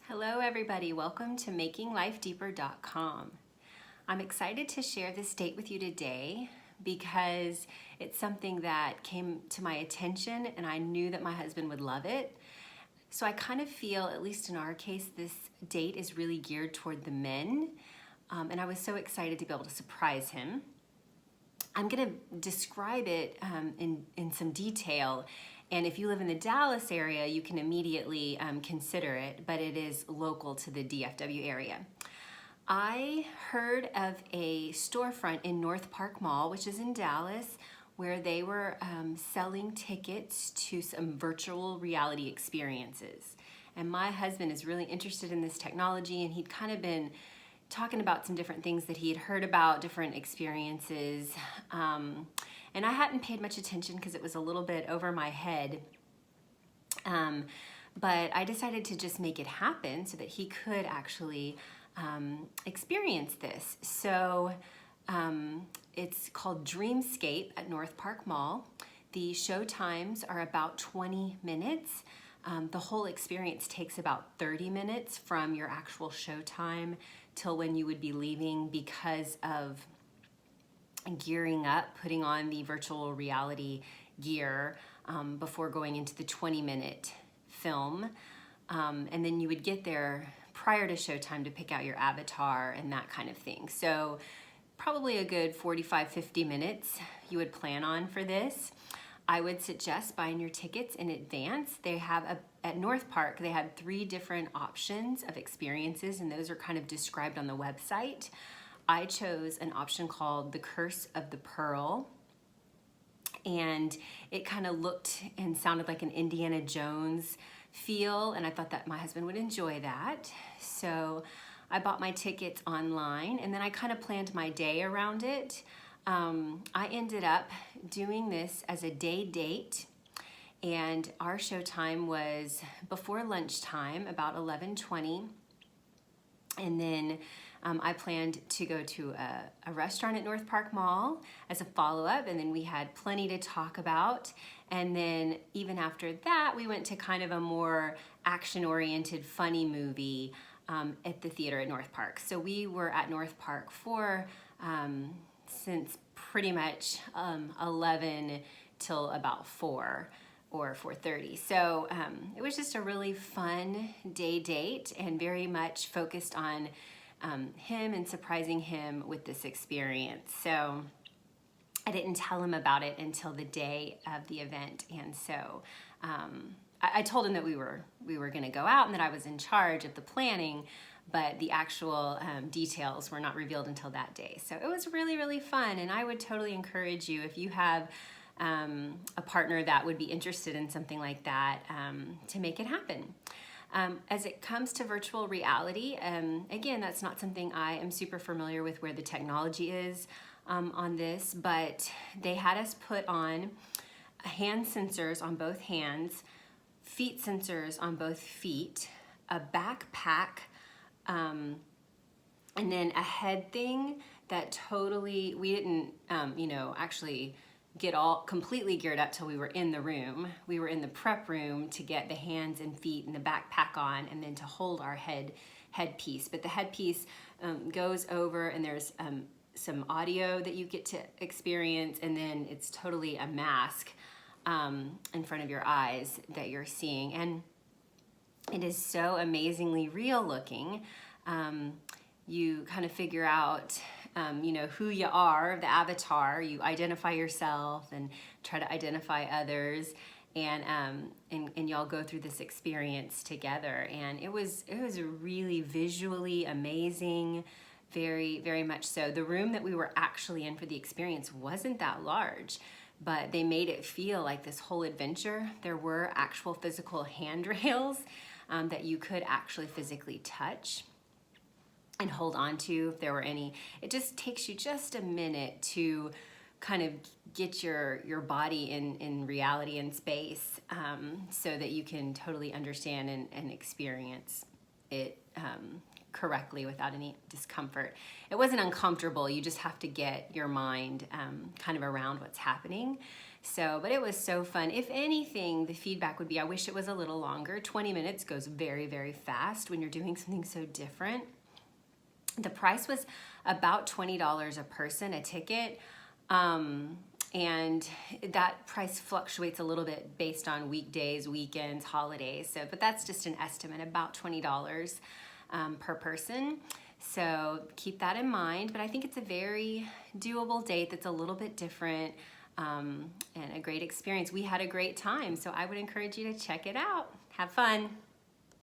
Hello everybody, welcome to makinglifedeeper.com. I'm excited to share this date with you today because it's something that came to my attention and I knew that my husband would love it. So I kind of feel, at least in our case, this date is really geared toward the men, and I was so excited to be able to surprise him. I'm going to describe it in some detail, and if you live in the Dallas area, you can immediately consider it, but it is local to the DFW area. I heard of a storefront in North Park Mall, which is in Dallas, where they were selling tickets to some virtual reality experiences. And my husband is really interested in this technology, and he'd kind of been talking about some different things that he had heard about, different experiences. And I hadn't paid much attention because it was a little bit over my head. But I decided to just make it happen so that he could actually experience this. So it's called Dreamscape at North Park Mall. The show times are about 20 minutes. The whole experience takes about 30 minutes from your actual show time till when you would be leaving because of gearing up, putting on the virtual reality gear before going into the 20-minute film. And then you would get there prior to showtime to pick out your avatar and that kind of thing. So probably a good 45-50 minutes you would plan on for this. I would suggest buying your tickets in advance. They have at North Park, they had 3 different options of experiences, and those are kind of described on the website. I chose an option called The Curse of the Pearl, and it kind of looked and sounded like an Indiana Jones feel, and I thought that my husband would enjoy that. So I bought my tickets online, and then I kind of planned my day around it. I ended up doing this as a day date, and our show time was before lunchtime, about 11:20, and then I planned to go to a restaurant at North Park Mall as a follow-up, and then we had plenty to talk about, and then even after that we went to kind of a more action-oriented funny movie at the theater at North Park. So we were at North Park for since pretty much 11 till about 4 or 4:30. So it was just a really fun day date and very much focused on him and surprising him with this experience. So I didn't tell him about it until the day of the event, and so I told him that we were going to go out and that I was in charge of the planning, but the actual details were not revealed until that day. So it was really, really fun, and I would totally encourage you, if you have a partner that would be interested in something like that, to make it happen. As it comes to virtual reality, again, that's not something I am super familiar with where the technology is on this, but they had us put on hand sensors on both hands, feet sensors on both feet, a backpack, and then a head thing that totally, we didn't, actually get all completely geared up till we were in the room. We were in the prep room to get the hands and feet and the backpack on, and then to hold our headpiece. But the headpiece goes over, and there's some audio that you get to experience, and then it's totally a mask in front of your eyes that you're seeing. And it is so amazingly real looking. You kind of figure out who you are, the avatar. You identify yourself and try to identify others, and y'all go through this experience together. And it was really visually amazing, very, very much so. The room that we were actually in for the experience wasn't that large, but they made it feel like this whole adventure. There were actual physical handrails that you could actually physically touch and hold on to if there were any. It just takes you just a minute to kind of get your body in reality and space, so that you can totally understand and experience it correctly without any discomfort. It wasn't uncomfortable, you just have to get your mind kind of around what's happening. So, but it was so fun. If anything, the feedback would be, I wish it was a little longer. 20 minutes goes very, very fast when you're doing something so different. The price was about $20 a person, a ticket. And that price fluctuates a little bit based on weekdays, weekends, holidays. So, but that's just an estimate, about $20 per person. So keep that in mind. But I think it's a very doable date that's a little bit different, and a great experience. We had a great time, so I would encourage you to check it out. Have fun.